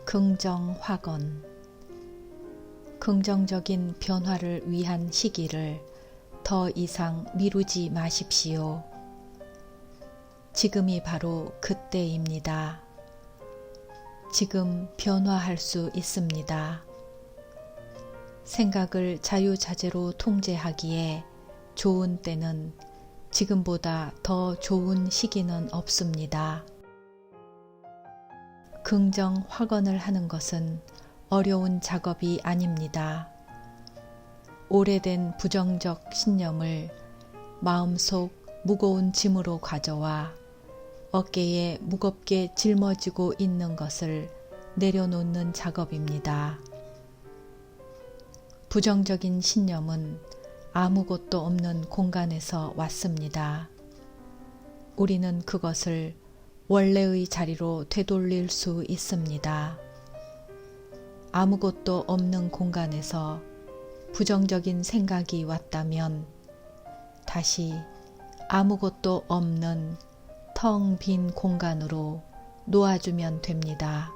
긍정 확언. 긍정적인 변화를 위한 시기를 더 이상 미루지 마십시오. 지금이 바로 그때입니다. 지금 변화할 수 있습니다. 생각을 자유자재로 통제하기에 좋은 때는 지금보다 더 좋은 시기는 없습니다. 긍정 확언을 하는 것은 어려운 작업이 아닙니다. 오래된 부정적 신념을 마음속 무거운 짐으로 가져와 어깨에 무겁게 짊어지고 있는 것을 내려놓는 작업입니다. 부정적인 신념은 아무것도 없는 공간에서 왔습니다. 우리는 그것을 원래의 자리로 되돌릴 수 있습니다. 아무것도 없는 공간에서 부정적인 생각이 왔다면 다시 아무것도 없는 텅 빈 공간으로 놓아주면 됩니다.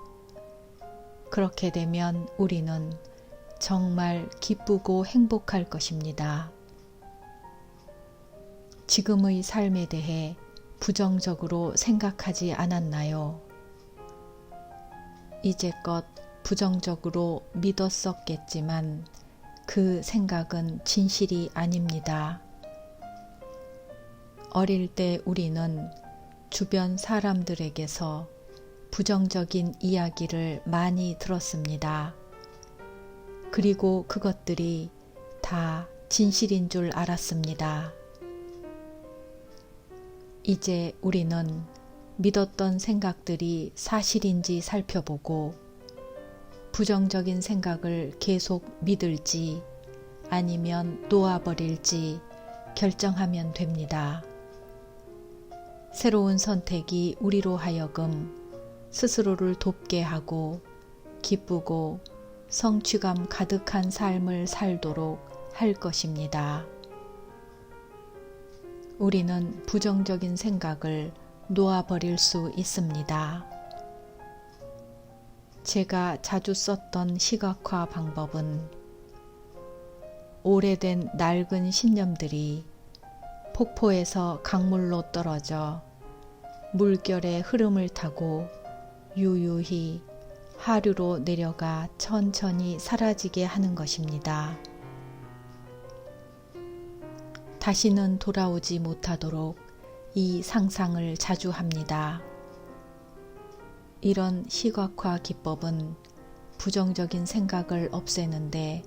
그렇게 되면 우리는 정말 기쁘고 행복할 것입니다. 지금의 삶에 대해 부정적으로 생각하지 않았나요? 이제껏 부정적으로 믿었었겠지만 그 생각은 진실이 아닙니다. 어릴 때 우리는 주변 사람들에게서 부정적인 이야기를 많이 들었습니다. 그리고 그것들이 다 진실인 줄 알았습니다. 이제 우리는 믿었던 생각들이 사실인지 살펴보고 부정적인 생각을 계속 믿을지 아니면 놓아버릴지 결정하면 됩니다. 새로운 선택이 우리로 하여금 스스로를 돕게 하고 기쁘고 성취감 가득한 삶을 살도록 할 것입니다. 우리는 부정적인 생각을 놓아버릴 수 있습니다. 제가 자주 썼던 시각화 방법은 오래된 낡은 신념들이 폭포에서 강물로 떨어져 물결의 흐름을 타고 유유히 하류로 내려가 천천히 사라지게 하는 것입니다. 다시는 돌아오지 못하도록 이 상상을 자주 합니다. 이런 시각화 기법은 부정적인 생각을 없애는데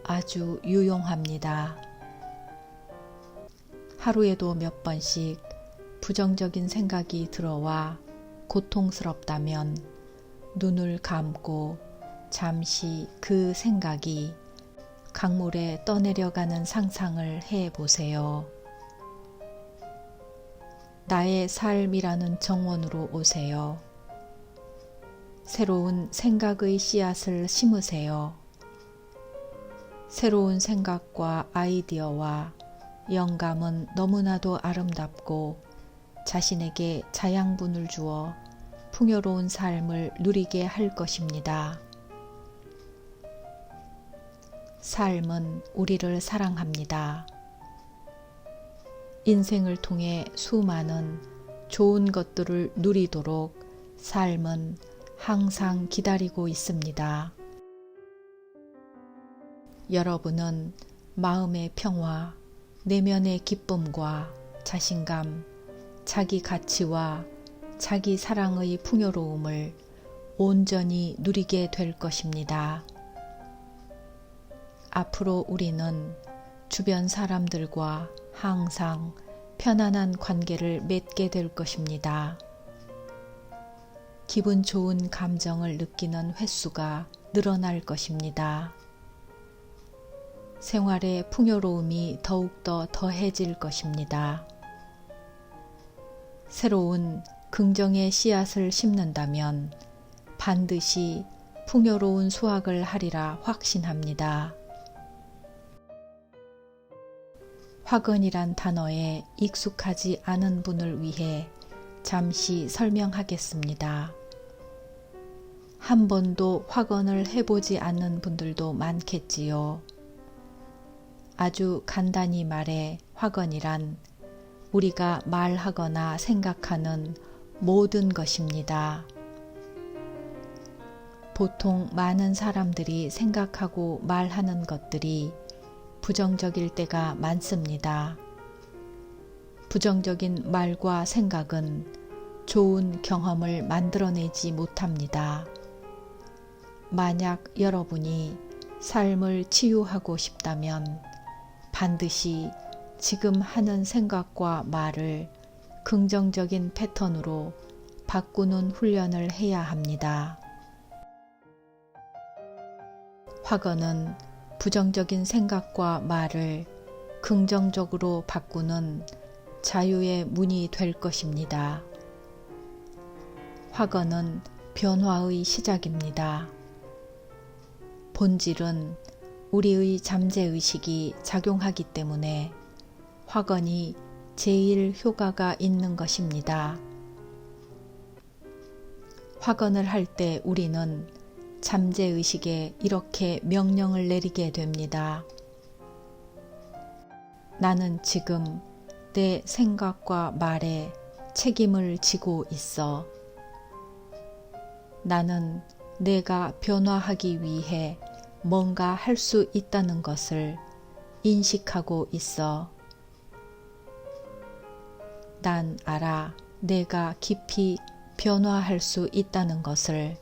아주 유용합니다. 하루에도 몇 번씩 부정적인 생각이 들어와 고통스럽다면 눈을 감고 잠시 그 생각이 강물에 떠내려가는 상상을 해 보세요. 나의 삶이라는 정원으로 오세요. 새로운 생각의 씨앗을 심으세요. 새로운 생각과 아이디어와 영감은 너무나도 아름답고 자신에게 자양분을 주어 풍요로운 삶을 누리게 할 것입니다. 삶은 우리를 사랑합니다. 인생을 통해 수많은 좋은 것들을 누리도록 삶은 항상 기다리고 있습니다. 여러분은 마음의 평화, 내면의 기쁨과 자신감, 자기 가치와 자기 사랑의 풍요로움을 온전히 누리게 될 것입니다. 앞으로 우리는 주변 사람들과 항상 편안한 관계를 맺게 될 것입니다. 기분 좋은 감정을 느끼는 횟수가 늘어날 것입니다. 생활의 풍요로움이 더욱더 더해질 것입니다. 새로운 긍정의 씨앗을 심는다면 반드시 풍요로운 수확을 하리라 확신합니다. 확언이란 단어에 익숙하지 않은 분을 위해 잠시 설명하겠습니다. 한 번도 확언을 해보지 않는 분들도 많겠지요. 아주 간단히 말해 확언이란 우리가 말하거나 생각하는 모든 것입니다. 보통 많은 사람들이 생각하고 말하는 것들이 부정적일 때가 많습니다. 부정적인 말과 생각은 좋은 경험을 만들어내지 못합니다. 만약 여러분이 삶을 치유하고 싶다면 반드시 지금 하는 생각과 말을 긍정적인 패턴으로 바꾸는 훈련을 해야 합니다. 확언은 부정적인 생각과 말을 긍정적으로 바꾸는 자유의 문이 될 것입니다. 확언은 변화의 시작입니다. 본질은 우리의 잠재의식이 작용하기 때문에 확언이 제일 효과가 있는 것입니다. 확언을 할 때 우리는 잠재의식에 이렇게 명령을 내리게 됩니다. 나는 지금 내 생각과 말에 책임을 지고 있어. 나는 내가 변화하기 위해 뭔가 할 수 있다는 것을 인식하고 있어. 난 알아. 내가 깊이 변화할 수 있다는 것을.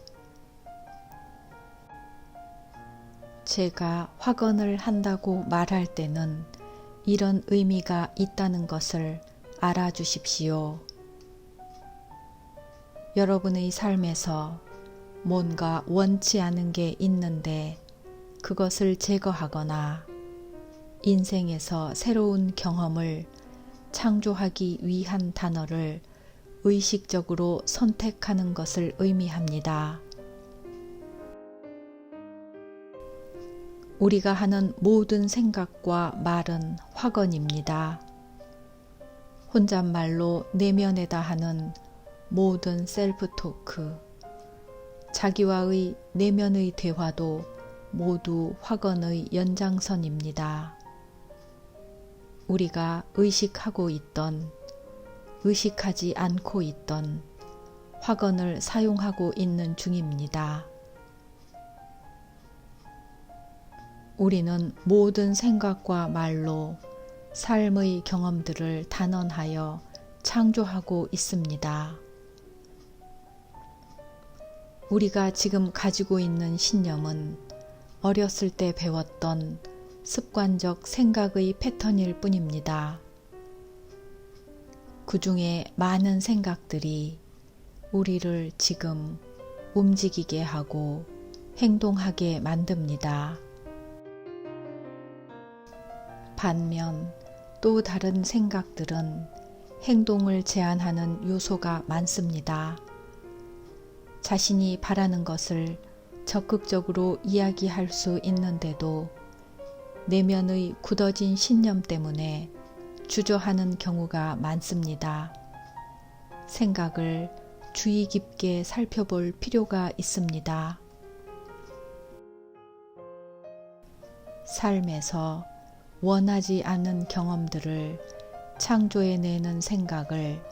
제가 확언을 한다고 말할 때는 이런 의미가 있다는 것을 알아주십시오. 여러분의 삶에서 뭔가 원치 않은 게 있는데 그것을 제거하거나 인생에서 새로운 경험을 창조하기 위한 단어를 의식적으로 선택하는 것을 의미합니다. 우리가 하는 모든 생각과 말은 확언입니다. 혼잣말로 내면에다 하는 모든 셀프 토크, 자기와의 내면의 대화도 모두 확언의 연장선입니다. 우리가 의식하고 있던, 의식하지 않고 있던 확언을 사용하고 있는 중입니다. 우리는 모든 생각과 말로 삶의 경험들을 단언하여 창조하고 있습니다. 우리가 지금 가지고 있는 신념은 어렸을 때 배웠던 습관적 생각의 패턴일 뿐입니다. 그 중에 많은 생각들이 우리를 지금 움직이게 하고 행동하게 만듭니다. 반면 또 다른 생각들은 행동을 제한하는 요소가 많습니다. 자신이 바라는 것을 적극적으로 이야기할 수 있는데도 내면의 굳어진 신념 때문에 주저하는 경우가 많습니다. 생각을 주의 깊게 살펴볼 필요가 있습니다. 삶에서 원하지 않는 경험들을 창조해내는 생각을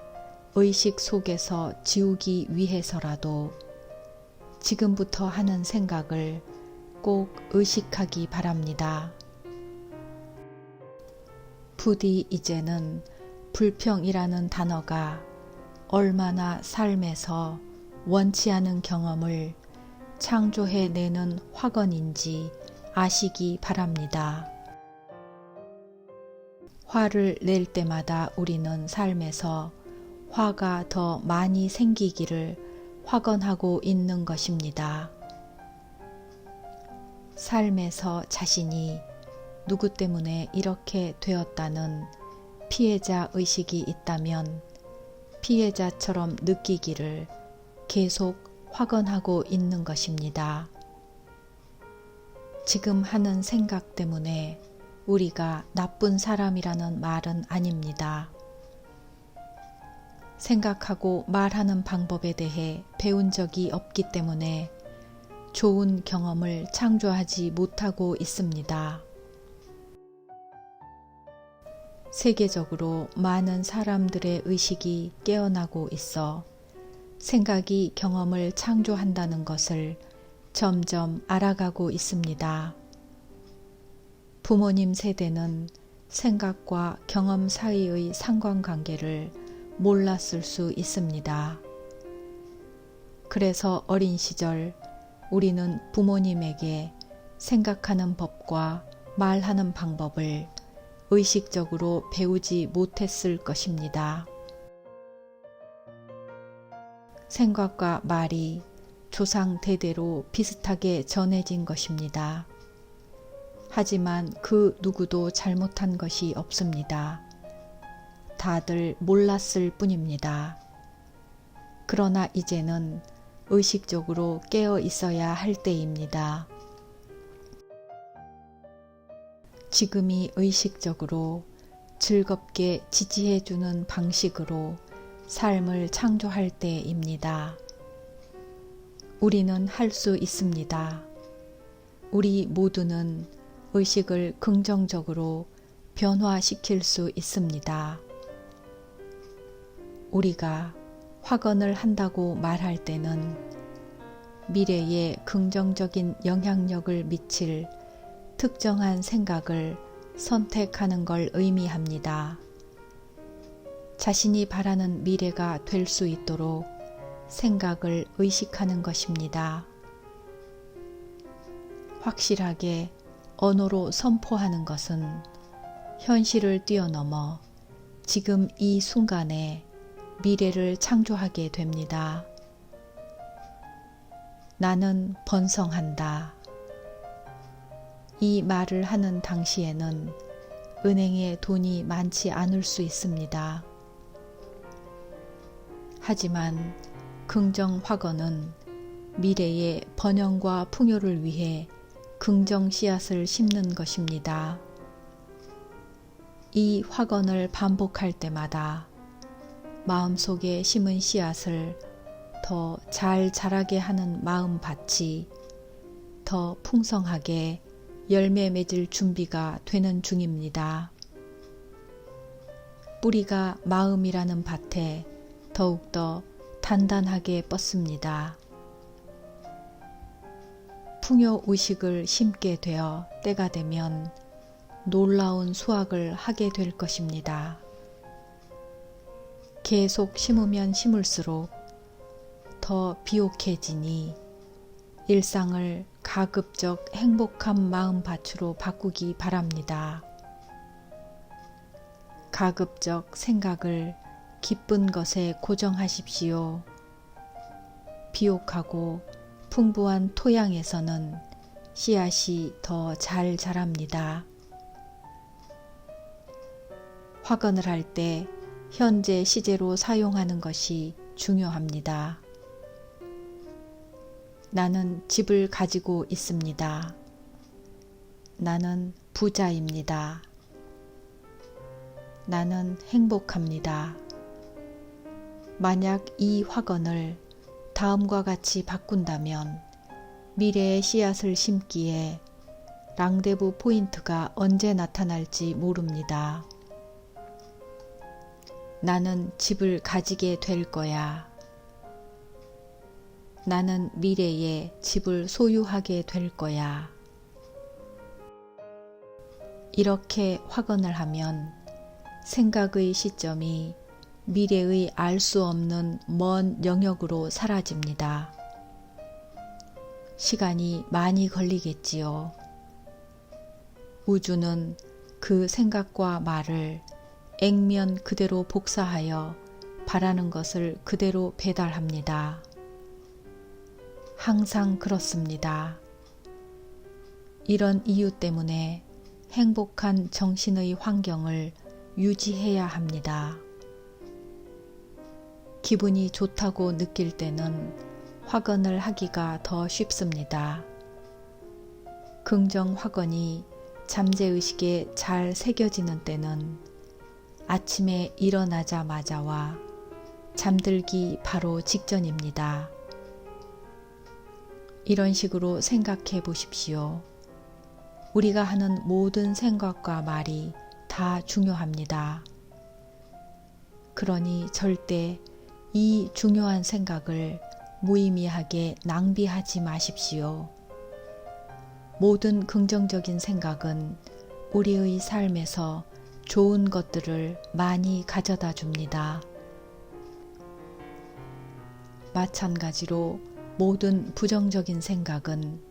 의식 속에서 지우기 위해서라도 지금부터 하는 생각을 꼭 의식하기 바랍니다. 부디 이제는 불평이라는 단어가 얼마나 삶에서 원치 않은 경험을 창조해내는 확언인지 아시기 바랍니다. 화를 낼 때마다 우리는 삶에서 화가 더 많이 생기기를 확언하고 있는 것입니다. 삶에서 자신이 누구 때문에 이렇게 되었다는 피해자 의식이 있다면 피해자처럼 느끼기를 계속 확언하고 있는 것입니다. 지금 하는 생각 때문에 우리가 나쁜 사람이라는 말은 아닙니다. 생각하고 말하는 방법에 대해 배운 적이 없기 때문에 좋은 경험을 창조하지 못하고 있습니다. 세계적으로 많은 사람들의 의식이 깨어나고 있어 생각이 경험을 창조한다는 것을 점점 알아가고 있습니다. 부모님 세대는 생각과 경험 사이의 상관관계를 몰랐을 수 있습니다. 그래서 어린 시절 우리는 부모님에게 생각하는 법과 말하는 방법을 의식적으로 배우지 못했을 것입니다. 생각과 말이 조상 대대로 비슷하게 전해진 것입니다. 하지만 그 누구도 잘못한 것이 없습니다. 다들 몰랐을 뿐입니다. 그러나 이제는 의식적으로 깨어 있어야 할 때입니다. 지금이 의식적으로 즐겁게 지지해주는 방식으로 삶을 창조할 때입니다. 우리는 할 수 있습니다. 우리 모두는 의식을 긍정적으로 변화시킬 수 있습니다. 우리가 확언을 한다고 말할 때는 미래에 긍정적인 영향력을 미칠 특정한 생각을 선택하는 걸 의미합니다. 자신이 바라는 미래가 될 수 있도록 생각을 의식하는 것입니다. 확실하게 언어로 선포하는 것은 현실을 뛰어넘어 지금 이 순간에 미래를 창조하게 됩니다. 나는 번성한다. 이 말을 하는 당시에는 은행에 돈이 많지 않을 수 있습니다. 하지만 긍정 확언은 미래의 번영과 풍요를 위해 긍정 씨앗을 심는 것입니다. 이 확언을 반복할 때마다 마음속에 심은 씨앗을 더 잘 자라게 하는 마음밭이 더 풍성하게 열매 맺을 준비가 되는 중입니다. 뿌리가 마음이라는 밭에 더욱더 단단하게 뻗습니다. 풍요의식을 심게 되어 때가 되면 놀라운 수확을 하게 될 것입니다. 계속 심으면 심을수록 더 비옥해지니 일상을 가급적 행복한 마음밭으로 바꾸기 바랍니다. 가급적 생각을 기쁜 것에 고정하십시오. 비옥하고 풍부한 토양에서는 씨앗이 더 잘 자랍니다. 확언을 할 때 현재 시제로 사용하는 것이 중요합니다. 나는 집을 가지고 있습니다. 나는 부자입니다. 나는 행복합니다. 만약 이 확언을 다음과 같이 바꾼다면 미래의 씨앗을 심기에 랑데부 포인트가 언제 나타날지 모릅니다. 나는 집을 가지게 될 거야. 나는 미래에 집을 소유하게 될 거야. 이렇게 확언을 하면 생각의 시점이 미래의 알 수 없는 먼 영역으로 사라집니다. 시간이 많이 걸리겠지요. 우주는 그 생각과 말을 액면 그대로 복사하여 바라는 것을 그대로 배달합니다. 항상 그렇습니다. 이런 이유 때문에 행복한 정신의 환경을 유지해야 합니다. 기분이 좋다고 느낄 때는 확언을 하기가 더 쉽습니다. 긍정 확언이 잠재의식에 잘 새겨지는 때는 아침에 일어나자마자와 잠들기 바로 직전입니다. 이런 식으로 생각해 보십시오. 우리가 하는 모든 생각과 말이 다 중요합니다. 그러니 절대 이 중요한 생각을 무의미하게 낭비하지 마십시오. 모든 긍정적인 생각은 우리의 삶에서 좋은 것들을 많이 가져다 줍니다. 마찬가지로 모든 부정적인 생각은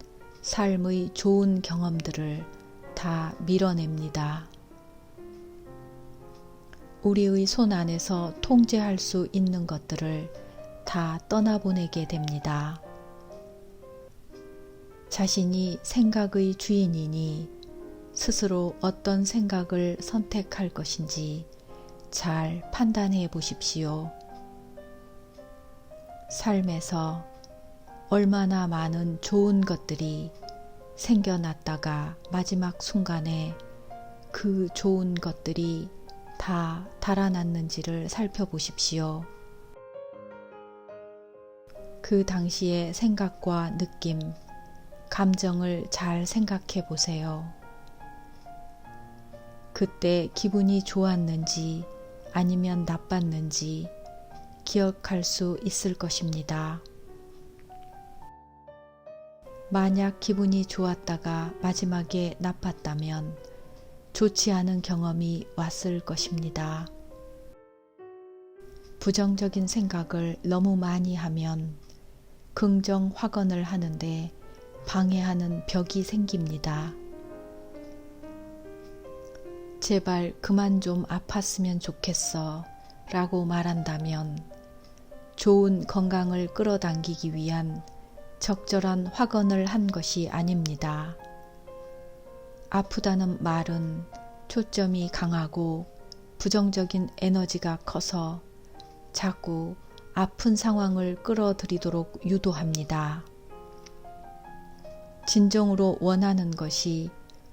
삶의 좋은 경험들을 다 밀어냅니다. 우리의 손 안에서 통제할 수 있는 것들을 다 떠나보내게 됩니다. 자신이 생각의 주인이니 스스로 어떤 생각을 선택할 것인지 잘 판단해 보십시오. 삶에서 얼마나 많은 좋은 것들이 생겨났다가 마지막 순간에 그 좋은 것들이 다 달아났는지를 살펴보십시오. 그 당시의 생각과 느낌, 감정을 잘 생각해 보세요. 그때 기분이 좋았는지 아니면 나빴는지 기억할 수 있을 것입니다. 만약 기분이 좋았다가 마지막에 나빴다면 좋지 않은 경험이 왔을 것입니다. 부정적인 생각을 너무 많이 하면 긍정 확언을 하는데 방해하는 벽이 생깁니다. 제발 그만 좀 아팠으면 좋겠어 라고 말한다면 좋은 건강을 끌어당기기 위한 적절한 확언을 한 것이 아닙니다. 아프다는 말은 초점이 강하고 부정적인 에너지가 커서 자꾸 아픈 상황을 끌어들이도록 유도합니다. 진정으로 원하는 것이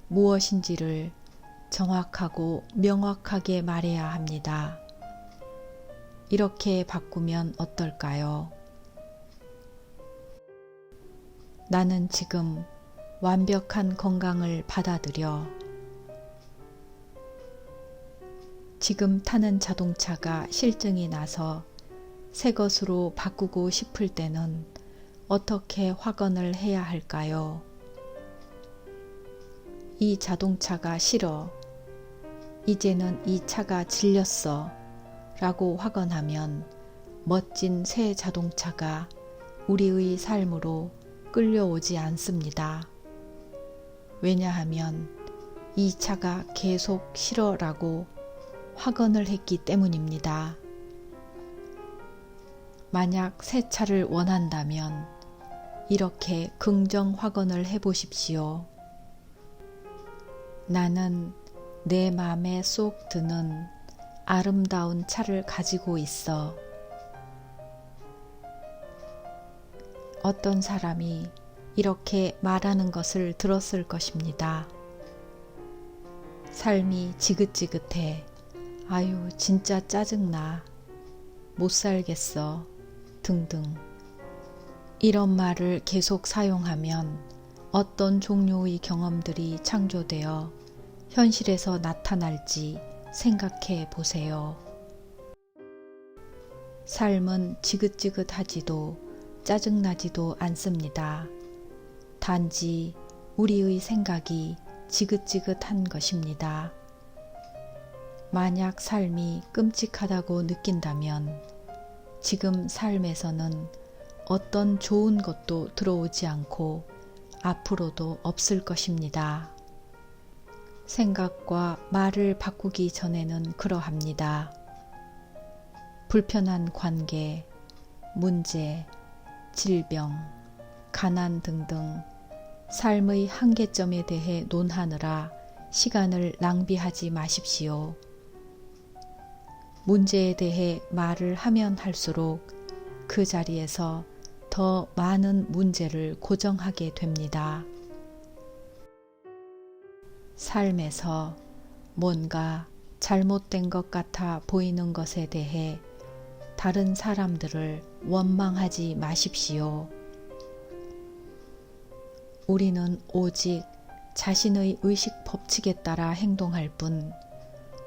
무엇인지를 정확하고 명확하게 말해야 합니다. 이렇게 바꾸면 어떨까요? 나는 지금 완벽한 건강을 받아들여. 지금 타는 자동차가 실증이 나서 새 것으로 바꾸고 싶을 때는 어떻게 확언을 해야 할까요? 이 자동차가 싫어. 이제는 이 차가 질렸어. 라고 확언하면 멋진 새 자동차가 우리의 삶으로 끌려오지 않습니다. 왜냐하면 이 차가 계속 싫어라고 확언을 했기 때문입니다. 만약 새 차를 원한다면 이렇게 긍정 확언을 해보십시오. 나는 내 마음에 쏙 드는 아름다운 차를 가지고 있어. 어떤 사람이 이렇게 말하는 것을 들었을 것입니다. 삶이 지긋지긋해. 아유, 진짜 짜증나. 못 살겠어. 등등. 이런 말을 계속 사용하면 어떤 종류의 경험들이 창조되어 현실에서 나타날지 생각해 보세요. 삶은 지긋지긋하지도 짜증나지도 않습니다. 단지 우리의 생각이 지긋지긋한 것입니다. 만약 삶이 끔찍하다고 느낀다면 지금 삶에서는 어떤 좋은 것도 들어오지 않고 앞으로도 없을 것입니다. 생각과 말을 바꾸기 전에는 그러합니다. 불편한 관계, 문제, 질병, 가난 등등 삶의 한계점에 대해 논하느라 시간을 낭비하지 마십시오. 문제에 대해 말을 하면 할수록 그 자리에서 더 많은 문제를 고정하게 됩니다. 삶에서 뭔가 잘못된 것 같아 보이는 것에 대해 다른 사람들을 원망하지 마십시오. 우리는 오직 자신의 의식 법칙에 따라 행동할 뿐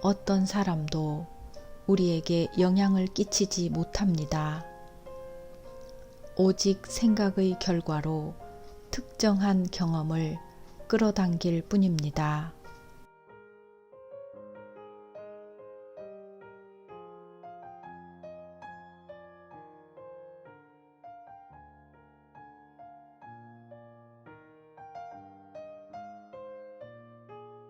어떤 사람도 우리에게 영향을 끼치지 못합니다. 오직 생각의 결과로 특정한 경험을 끌어당길 뿐입니다.